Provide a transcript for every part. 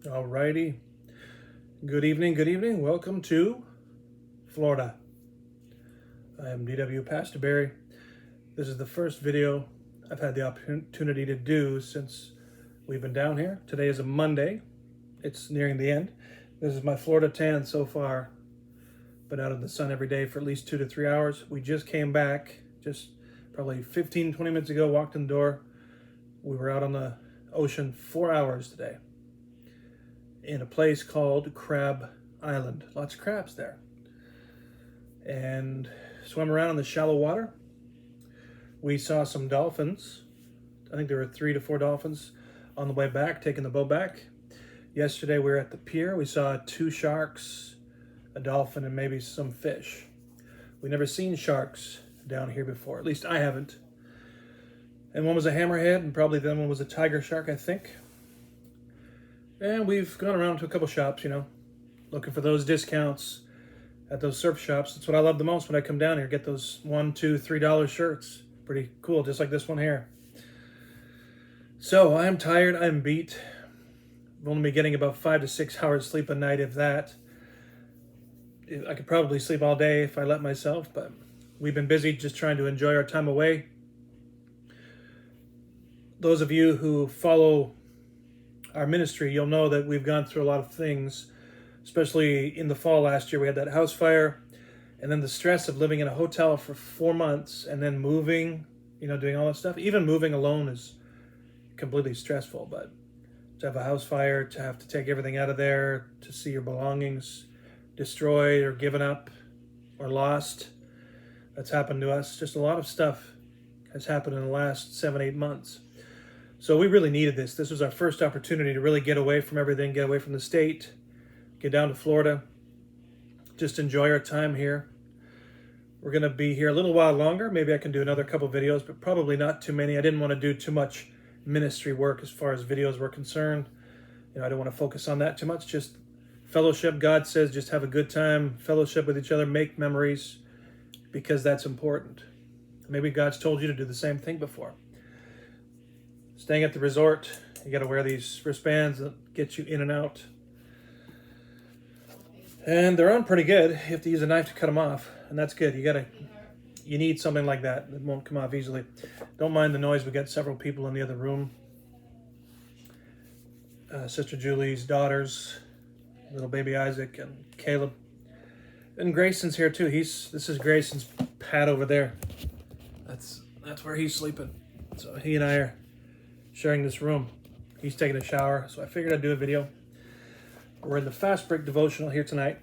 Alrighty. Good evening, good evening. Welcome to Florida. I am DW Pastor Barry. This is the first video I've had the opportunity to do since we've been down here. Today is a Monday. It's nearing the end. This is my Florida tan so far. Been out in the sun every day for at least 2 to 3 hours. We just came back, just probably 15, 20 minutes ago, walked in the door. We were out on the ocean 4 hours today, in a place called Crab Island. Lots of crabs there. And swam around in the shallow water. We saw some dolphins. I think there were 3 to 4 dolphins on the way back, taking the boat back. Yesterday we were at the pier. We saw 2 sharks, a dolphin, and maybe some fish. We've never seen sharks down here before. At least I haven't. And one was a hammerhead, and probably the other one was a tiger shark, I think. And we've gone around to a couple shops, looking for those discounts at those surf shops. That's what I love the most when I come down here. Get those $1, $2, $3 shirts. Pretty cool, just like this one here. So I'm tired, I'm beat. I've only been getting about 5 to 6 hours sleep a night, if that. I could probably sleep all day if I let myself, but we've been busy just trying to enjoy our time away. Those of you who follow our ministry, you'll know that we've gone through a lot of things, especially in the fall last year. We had that house fire, and then the stress of living in a hotel for 4 months and then moving, doing all that stuff. Even moving alone is completely stressful, but to have a house fire, to have to take everything out of there, to see your belongings destroyed or given up or lost, that's happened to us. Just a lot of stuff has happened in the last 7, 8 months. So we really needed this. This was our first opportunity to really get away from everything, get away from the state, get down to Florida, just enjoy our time here. We're going to be here a little while longer. Maybe I can do another couple videos, but probably not too many. I didn't want to do too much ministry work as far as videos were concerned. I don't want to focus on that too much. Just fellowship. God says just have a good time, fellowship with each other, make memories, because that's important. Maybe God's told you to do the same thing before. Staying at the resort, you got to wear these wristbands that get you in and out. And they're on pretty good. You have to use a knife to cut them off, and that's good. You need something like that. It won't come off easily. Don't mind the noise. We got several people in the other room. Sister Julie's daughters, little baby Isaac and Caleb. And Grayson's here too. This is Grayson's pad over there. That's where he's sleeping. So he and I are sharing this room. He's taking a shower, so I figured I'd do a video. We're in the Fast Break Devotional here tonight.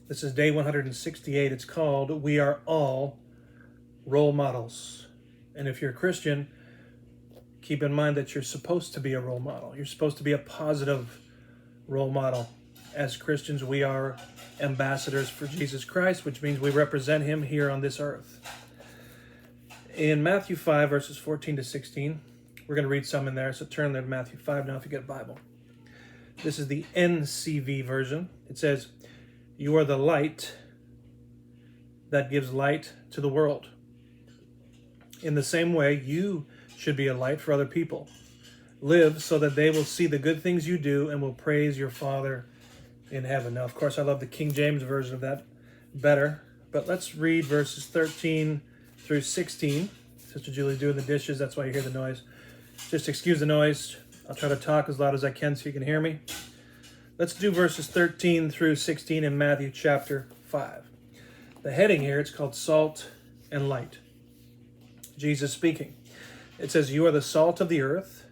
This is day 168. It's called We Are All Role Models. And if you're a Christian, keep in mind that you're supposed to be a role model. You're supposed to be a positive role model. As Christians, we are ambassadors for Jesus Christ, which means we represent him here on this earth. In Matthew 5, verses 14 to 16, we're going to read some in there, so turn there to Matthew 5 now if you get a Bible. This is the NCV version. It says, "You are the light that gives light to the world. In the same way, you should be a light for other people. Live so that they will see the good things you do and will praise your Father in heaven." Now, of course, I love the King James version of that better, but let's read verses 13 through 16. Sister Julie's doing the dishes, that's why you hear the noise. Just excuse the noise. I'll try to talk as loud as I can so you can hear me. Let's do verses 13 through 16 in Matthew chapter 5. The heading here, it's called Salt and Light. Jesus speaking. It says, "You are the salt of the earth,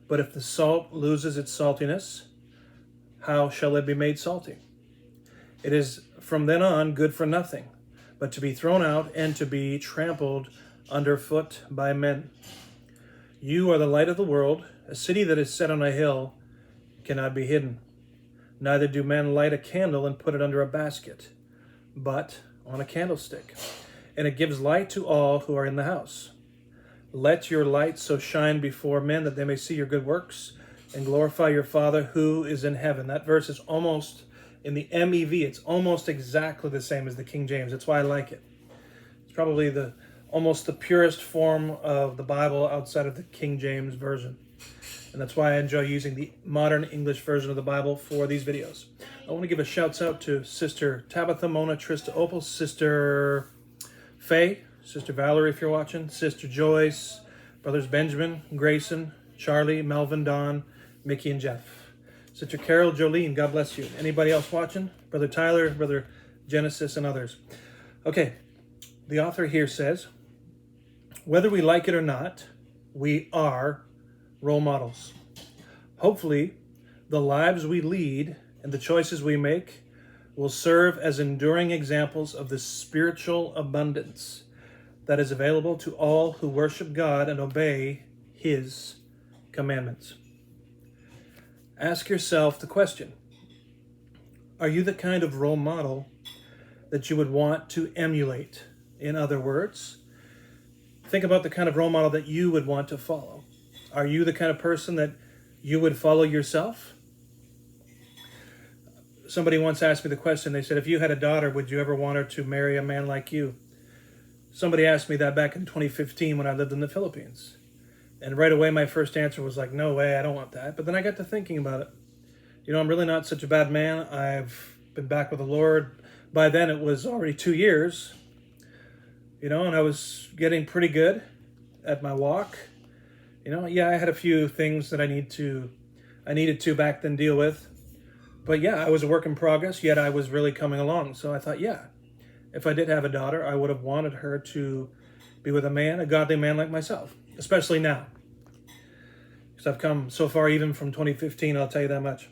but if the salt loses its saltiness, how shall it be made salty? It is from then on good for nothing, but to be thrown out and to be trampled underfoot by men. You are the light of the world. A city that is set on a hill cannot be hidden. Neither do men light a candle and put it under a basket, but on a candlestick, and it gives light to all who are in the house. Let your light so shine before men that they may see your good works and glorify your Father who is in heaven." That verse is almost, in the MEV, it's almost exactly the same as the King James. That's why I like it. It's probably almost the purest form of the Bible outside of the King James version. And that's why I enjoy using the modern English version of the Bible for these videos. I want to give a shout out to Sister Tabitha, Mona, Trista, Opal, Sister Faye, Sister Valerie if you're watching, Sister Joyce, Brothers Benjamin, Grayson, Charlie, Melvin, Don, Mickey, and Jeff. Sister Carol, Jolene, God bless you. Anybody else watching? Brother Tyler, Brother Genesis, and others. Okay, the author here says, whether we like it or not, we are role models. Hopefully, the lives we lead and the choices we make will serve as enduring examples of the spiritual abundance that is available to all who worship God and obey His commandments. Ask yourself the question, are you the kind of role model that you would want to emulate? In other words, think about the kind of role model that you would want to follow. Are you the kind of person that you would follow yourself? Somebody once asked me the question, they said, if you had a daughter, would you ever want her to marry a man like you? Somebody asked me that back in 2015 when I lived in the Philippines. And right away, my first answer was like, no way, I don't want that. But then I got to thinking about it. You know, I'm really not such a bad man. I've been back with the Lord. By then, it was already 2 years. You know, and I was getting pretty good at my walk. You know, yeah, I had a few things that I needed to back then deal with. But yeah, I was a work in progress, yet I was really coming along. So I thought, yeah, if I did have a daughter, I would have wanted her to be with a man, a godly man like myself, especially now. Because I've come so far, even from 2015, I'll tell you that much.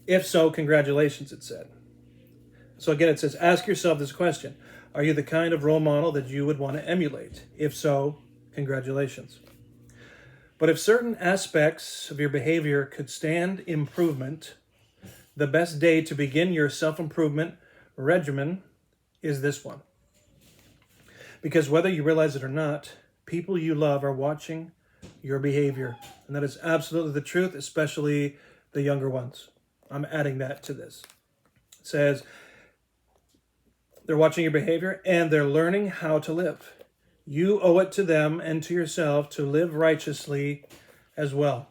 If so, congratulations, it said. So again, it says, ask yourself this question. Are you the kind of role model that you would want to emulate? If so, congratulations. But if certain aspects of your behavior could stand improvement, the best day to begin your self-improvement regimen is this one. Because whether you realize it or not, people you love are watching your behavior. And that is absolutely the truth, especially the younger ones. I'm adding that to this. It says, they're watching your behavior and they're learning how to live. You owe it to them and to yourself to live righteously as well.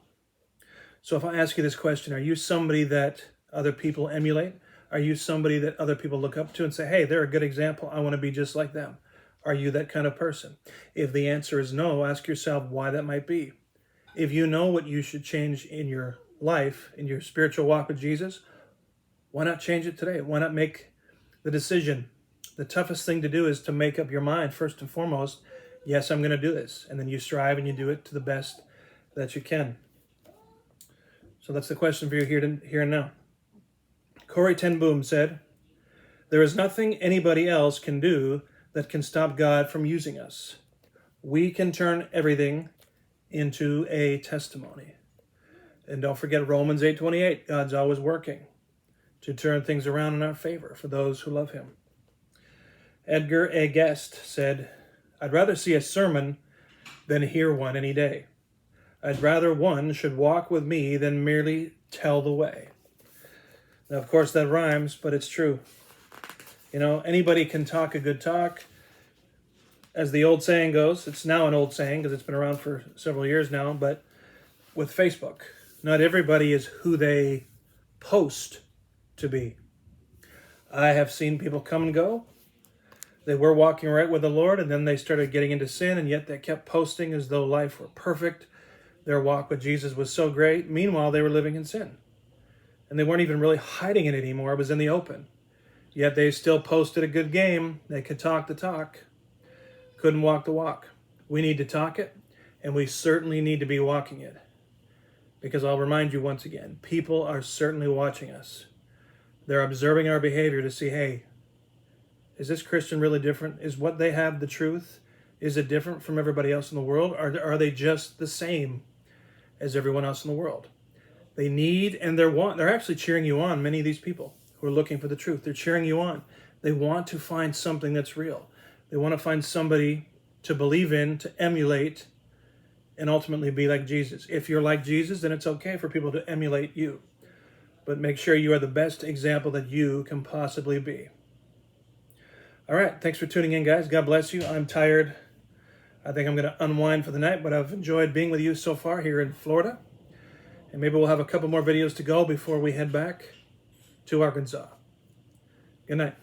So if I ask you this question, are you somebody that other people emulate? Are you somebody that other people look up to and say, hey, they're a good example, I want to be just like them? Are you that kind of person? If the answer is no, ask yourself why that might be. If you know what you should change in your life, in your spiritual walk with Jesus, why not change it today? Why not make the decision? The toughest thing to do is to make up your mind, first and foremost, yes, I'm going to do this. And then you strive and you do it to the best that you can. So that's the question for you here and now. Corrie ten Boom said, there is nothing anybody else can do that can stop God from using us. We can turn everything into a testimony. And don't forget Romans 8:28, God's always working to turn things around in our favor for those who love Him. Edgar A. Guest said, I'd rather see a sermon than hear one any day. I'd rather one should walk with me than merely tell the way. Now, of course, that rhymes, but it's true. You know, anybody can talk a good talk. As the old saying goes, it's now an old saying because it's been around for several years now, but with Facebook, not everybody is who they post to be. I have seen people come and go. They were walking right with the Lord, and then they started getting into sin, and yet they kept posting as though life were perfect. Their walk with Jesus was so great. Meanwhile, they were living in sin. And they weren't even really hiding it anymore. It was in the open. Yet they still posted a good game. They could talk the talk, couldn't walk the walk. We need to talk it, and we certainly need to be walking it. Because I'll remind you once again, people are certainly watching us. They're observing our behavior to see, hey, is this Christian really different? Is what they have the truth? Is it different from everybody else in the world? Or are they just the same as everyone else in the world? They need and they're actually cheering you on, many of these people who are looking for the truth. They're cheering you on. They want to find something that's real. They want to find somebody to believe in, to emulate, and ultimately be like Jesus. If you're like Jesus, then it's okay for people to emulate you. But make sure you are the best example that you can possibly be. All right, thanks for tuning in, guys. God bless you. I'm tired. I think I'm going to unwind for the night, but I've enjoyed being with you so far here in Florida. And maybe we'll have a couple more videos to go before we head back to Arkansas. Good night.